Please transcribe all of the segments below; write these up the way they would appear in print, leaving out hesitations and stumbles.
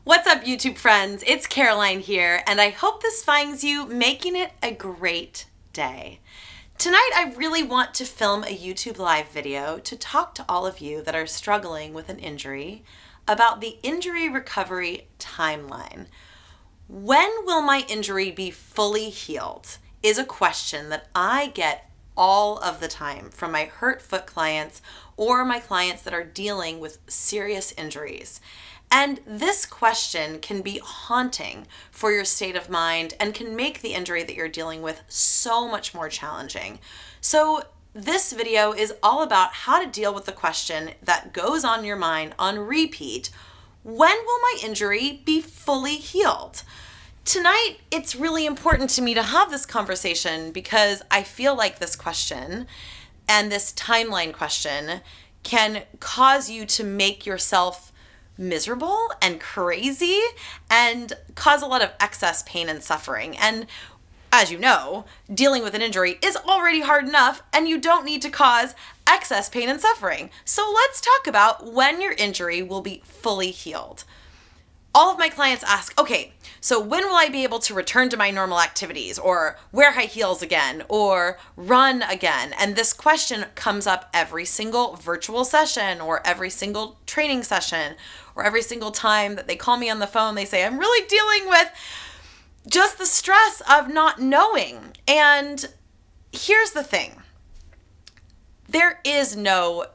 What's up, YouTube friends? It's Caroline here, and I hope this finds you making it a great day. Tonight, I really want to film a YouTube live video to talk to all of you that are struggling with an injury about the injury recovery timeline. When will my injury be fully healed is a question that I get all of the time from my hurt foot clients or my clients that are dealing with serious injuries. And this question can be haunting for your state of mind and can make the injury that you're dealing with so much more challenging. So this video is all about how to deal with the question that goes on your mind on repeat. When will my injury be fully healed? Tonight, it's really important to me to have this conversation because I feel like this question and this timeline question can cause you to make yourself miserable and crazy and cause a lot of excess pain and suffering. And as you know, dealing with an injury is already hard enough, and you don't need to cause excess pain and suffering. So let's talk about when your injury will be fully healed. All of my clients ask, okay, so when will I be able to return to my normal activities or wear high heels again or run again? And this question comes up every single virtual session or every single training session or every single time that they call me on the phone. They say, I'm really dealing with just the stress of not knowing. And here's the thing. There is no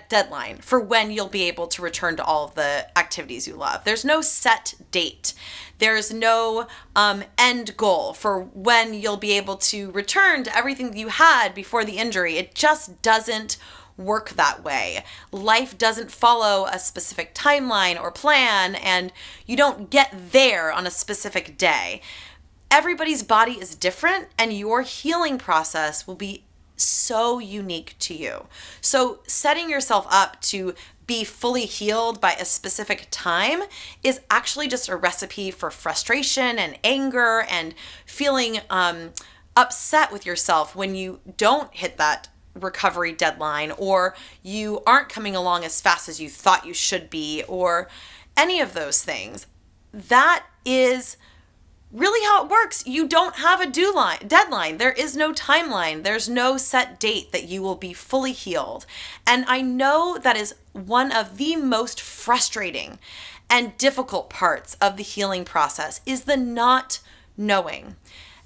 deadline for when you'll be able to return to all of the activities you love. There's no set date. There's no end goal for when you'll be able to return to everything that you had before the injury. It just doesn't work that way. Life doesn't follow a specific timeline or plan, and you don't get there on a specific day. Everybody's body is different, and your healing process will be so unique to you. So setting yourself up to be fully healed by a specific time is actually just a recipe for frustration and anger and feeling upset with yourself when you don't hit that recovery deadline or you aren't coming along as fast as you thought you should be or any of those things. That is really how it works. You don't have a deadline. There is no timeline. There's no set date that you will be fully healed. And I know that is one of the most frustrating and difficult parts of the healing process is the not knowing.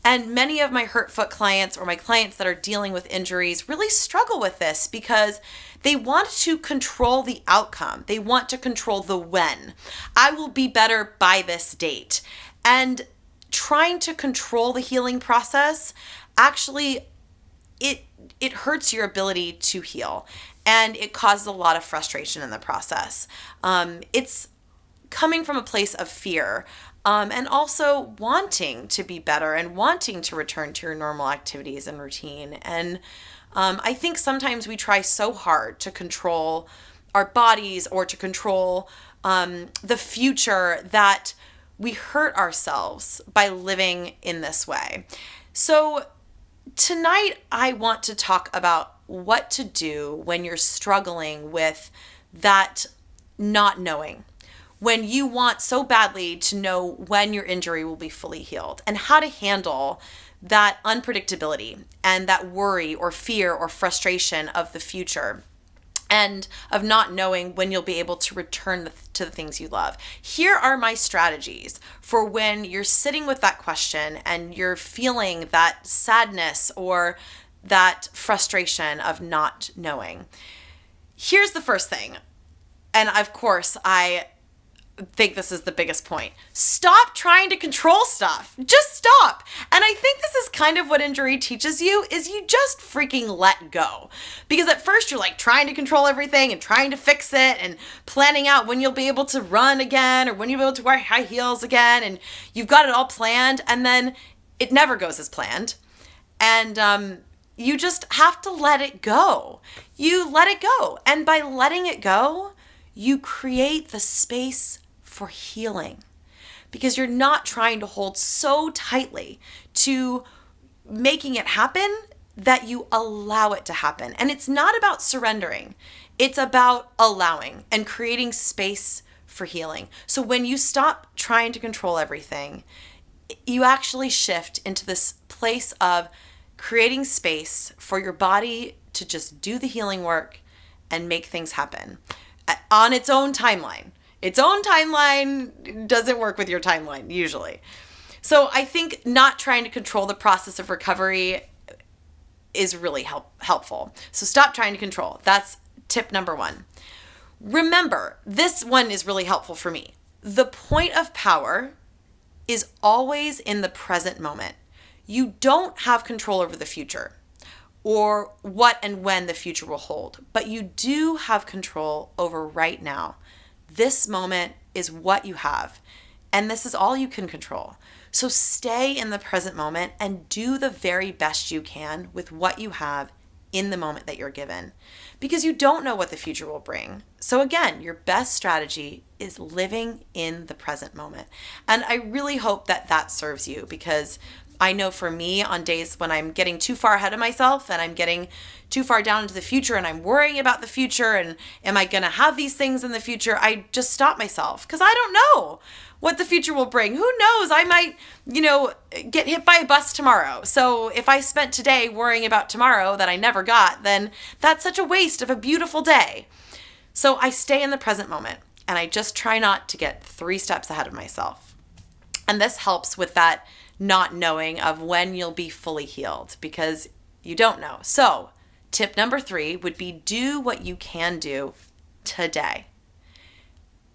And many of my hurt foot clients or my clients that are dealing with injuries really struggle with this because they want to control the outcome. They want to control the when. I will be better by this date. And trying to control the healing process, actually, it hurts your ability to heal, and it causes a lot of frustration in the process. It's coming from a place of fear, and also wanting to be better and wanting to return to your normal activities and routine. And I think sometimes we try so hard to control our bodies or to control the future that we hurt ourselves by living in this way. So tonight, I want to talk about what to do when you're struggling with that not knowing, when you want so badly to know when your injury will be fully healed, and how to handle that unpredictability and that worry or fear or frustration of the future, and of not knowing when you'll be able to return to the things you love. Here are my strategies for when you're sitting with that question and you're feeling that sadness or that frustration of not knowing. Here's the first thing. And of course, I think this is the biggest point. Stop trying to control stuff. Just stop. And I think this is kind of what injury teaches you is you just freaking let go. Because at first you're like trying to control everything and trying to fix it and planning out when you'll be able to run again or when you'll be able to wear high heels again, and you've got it all planned, and then it never goes as planned. And you just have to let it go. You let it go. And by letting it go, you create the space for healing because you're not trying to hold so tightly to making it happen that you allow it to happen. And it's not about surrendering. It's about allowing and creating space for healing. So when you stop trying to control everything, you actually shift into this place of creating space for your body to just do the healing work and make things happen on its own timeline. Its own timeline doesn't work with your timeline usually. So I think not trying to control the process of recovery is really helpful. So stop trying to control. That's tip number 1. Remember, this one is really helpful for me. The point of power is always in the present moment. You don't have control over the future or what and when the future will hold, but you do have control over right now. This moment is what you have, and this is all you can control. So stay in the present moment and do the very best you can with what you have in the moment that you're given, because you don't know what the future will bring. So again, your best strategy is living in the present moment. And I really hope that that serves you, because I know for me, on days when I'm getting too far ahead of myself and I'm getting too far down into the future and I'm worrying about the future and am I going to have these things in the future, I just stop myself because I don't know what the future will bring. Who knows? I might, get hit by a bus tomorrow. So if I spent today worrying about tomorrow that I never got, then that's such a waste of a beautiful day. So I stay in the present moment and I just try not to get 3 steps ahead of myself. And this helps with that not knowing of when you'll be fully healed, because you don't know. So tip number 3 would be do what you can do today.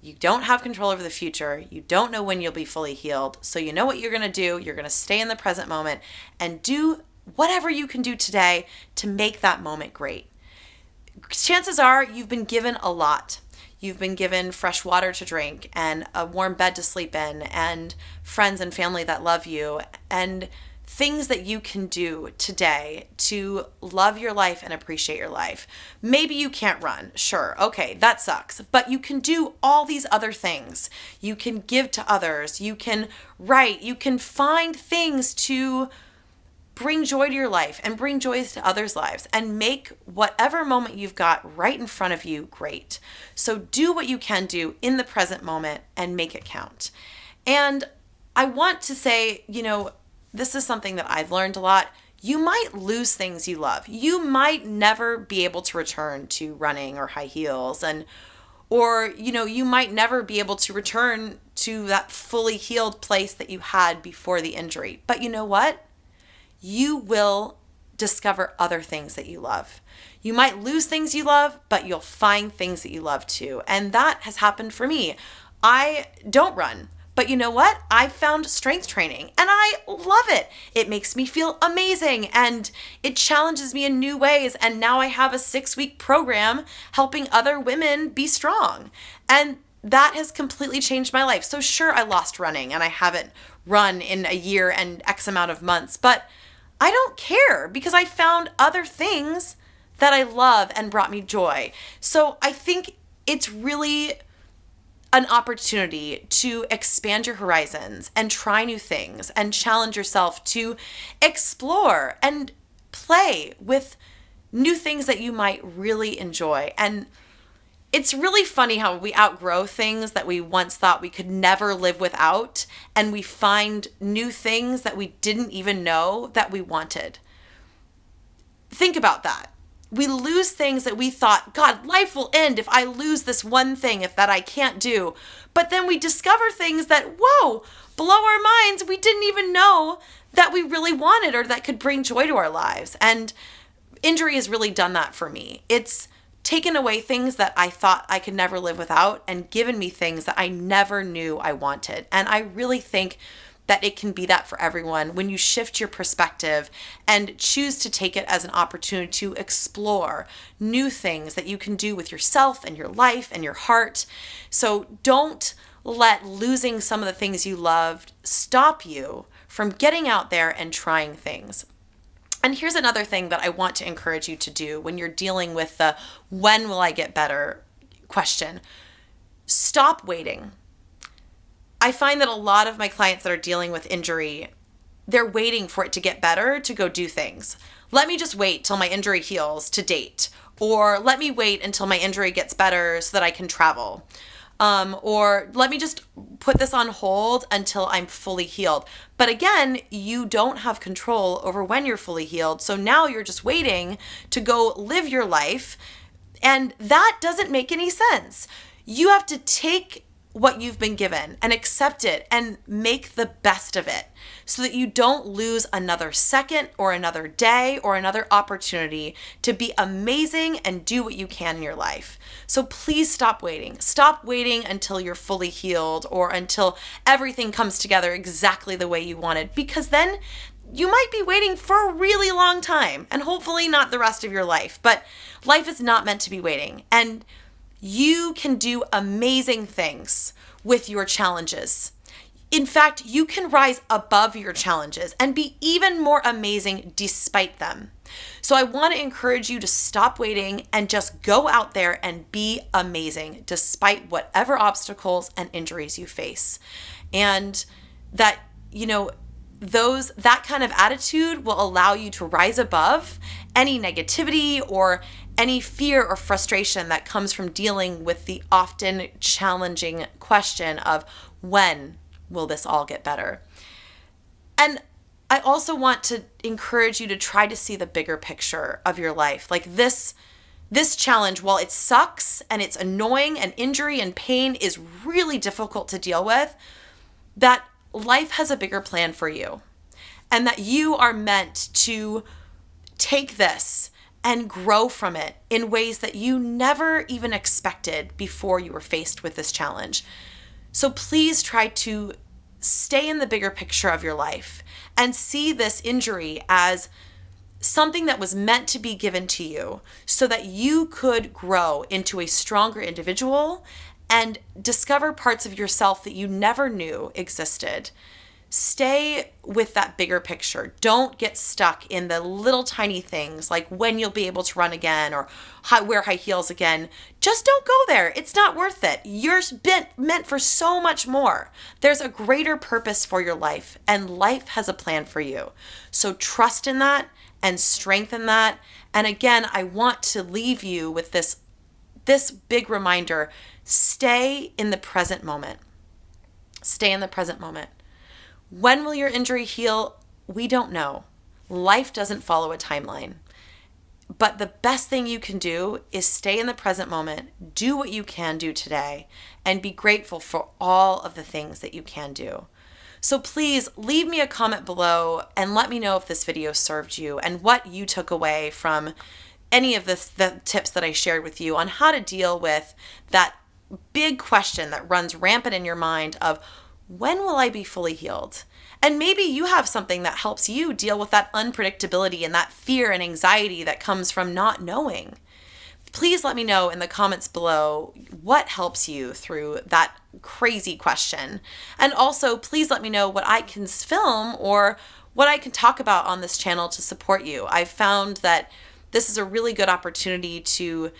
You don't have control over the future. You don't know when you'll be fully healed. So you know what you're going to do. You're going to stay in the present moment and do whatever you can do today to make that moment great. Chances are you've been given a lot. You've been given fresh water to drink and a warm bed to sleep in and friends and family that love you and things that you can do today to love your life and appreciate your life. Maybe you can't run. Sure. Okay, that sucks. But you can do all these other things. You can give to others. You can write. You can find things to bring joy to your life and bring joy to others' lives and make whatever moment you've got right in front of you great. So do what you can do in the present moment and make it count. And I want to say, this is something that I've learned a lot. You might lose things you love. You might never be able to return to running or high heels, or you might never be able to return to that fully healed place that you had before the injury. But you know what? You will discover other things that you love. You might lose things you love, but you'll find things that you love too. And that has happened for me. I don't run, but you know what? I found strength training and I love it. It makes me feel amazing and it challenges me in new ways. And now I have a 6-week program helping other women be strong. And that has completely changed my life. So sure, I lost running and I haven't run in a year and X amount of months, but I don't care because I found other things that I love and brought me joy. So I think it's really an opportunity to expand your horizons and try new things and challenge yourself to explore and play with new things that you might really enjoy. And it's really funny how we outgrow things that we once thought we could never live without, and we find new things that we didn't even know that we wanted. Think about that. We lose things that we thought, God, life will end if I lose this one thing, if that I can't do. But then we discover things that, whoa, blow our minds. We didn't even know that we really wanted or that could bring joy to our lives. And injury has really done that for me. It's taken away things that I thought I could never live without and given me things that I never knew I wanted. And I really think that it can be that for everyone when you shift your perspective and choose to take it as an opportunity to explore new things that you can do with yourself and your life and your heart. So don't let losing some of the things you loved stop you from getting out there and trying things. And here's another thing that I want to encourage you to do when you're dealing with the when will I get better question. Stop waiting. I find that a lot of my clients that are dealing with injury, they're waiting for it to get better to go do things. Let me just wait till my injury heals to date, or let me wait until my injury gets better so that I can travel. or let me just put this on hold until I'm fully healed. But again, you don't have control over when you're fully healed. So now you're just waiting to go live your life. And that doesn't make any sense. You have to take what you've been given and accept it and make the best of it so that you don't lose another second or another day or another opportunity to be amazing and do what you can in your life. So please stop waiting. Stop waiting until you're fully healed or until everything comes together exactly the way you wanted, because then you might be waiting for a really long time and hopefully not the rest of your life. But life is not meant to be waiting. And you can do amazing things with your challenges. In fact, you can rise above your challenges and be even more amazing despite them. So I want to encourage you to stop waiting and just go out there and be amazing despite whatever obstacles and injuries you face. And that, that kind of attitude will allow you to rise above any negativity or any fear or frustration that comes from dealing with the often challenging question of when will this all get better? And I also want to encourage you to try to see the bigger picture of your life. Like this challenge, while it sucks and it's annoying and injury and pain is really difficult to deal with, that life has a bigger plan for you and that you are meant to take this and grow from it in ways that you never even expected before you were faced with this challenge. So please try to stay in the bigger picture of your life and see this injury as something that was meant to be given to you so that you could grow into a stronger individual and discover parts of yourself that you never knew existed. Stay with that bigger picture. Don't get stuck in the little tiny things like when you'll be able to run again or wear high heels again. Just don't go there. It's not worth it. You're meant for so much more. There's a greater purpose for your life, and life has a plan for you. So trust in that and strengthen that. And again, I want to leave you with this big reminder. Stay in the present moment. Stay in the present moment. When will your injury heal? We don't know. Life doesn't follow a timeline. But the best thing you can do is stay in the present moment, do what you can do today, and be grateful for all of the things that you can do. So please leave me a comment below and let me know if this video served you and what you took away from any of the tips that I shared with you on how to deal with that big question that runs rampant in your mind of, when will I be fully healed? And maybe you have something that helps you deal with that unpredictability and that fear and anxiety that comes from not knowing. Please let me know in the comments below what helps you through that crazy question. And also, please let me know what I can film or what I can talk about on this channel to support you. I've found that this is a really good opportunity to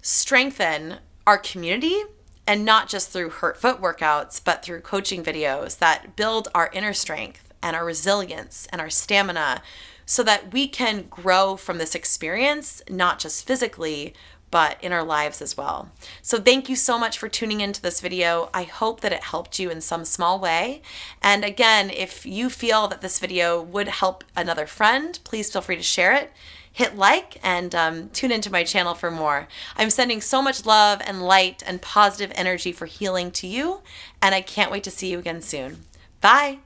strengthen our community, and not just through hurt foot workouts, but through coaching videos that build our inner strength and our resilience and our stamina so that we can grow from this experience, not just physically, but in our lives as well. So thank you so much for tuning into this video. I hope that it helped you in some small way. And again, if you feel that this video would help another friend, please feel free to share it. Hit like and tune into my channel for more. I'm sending so much love and light and positive energy for healing to you, and I can't wait to see you again soon. Bye.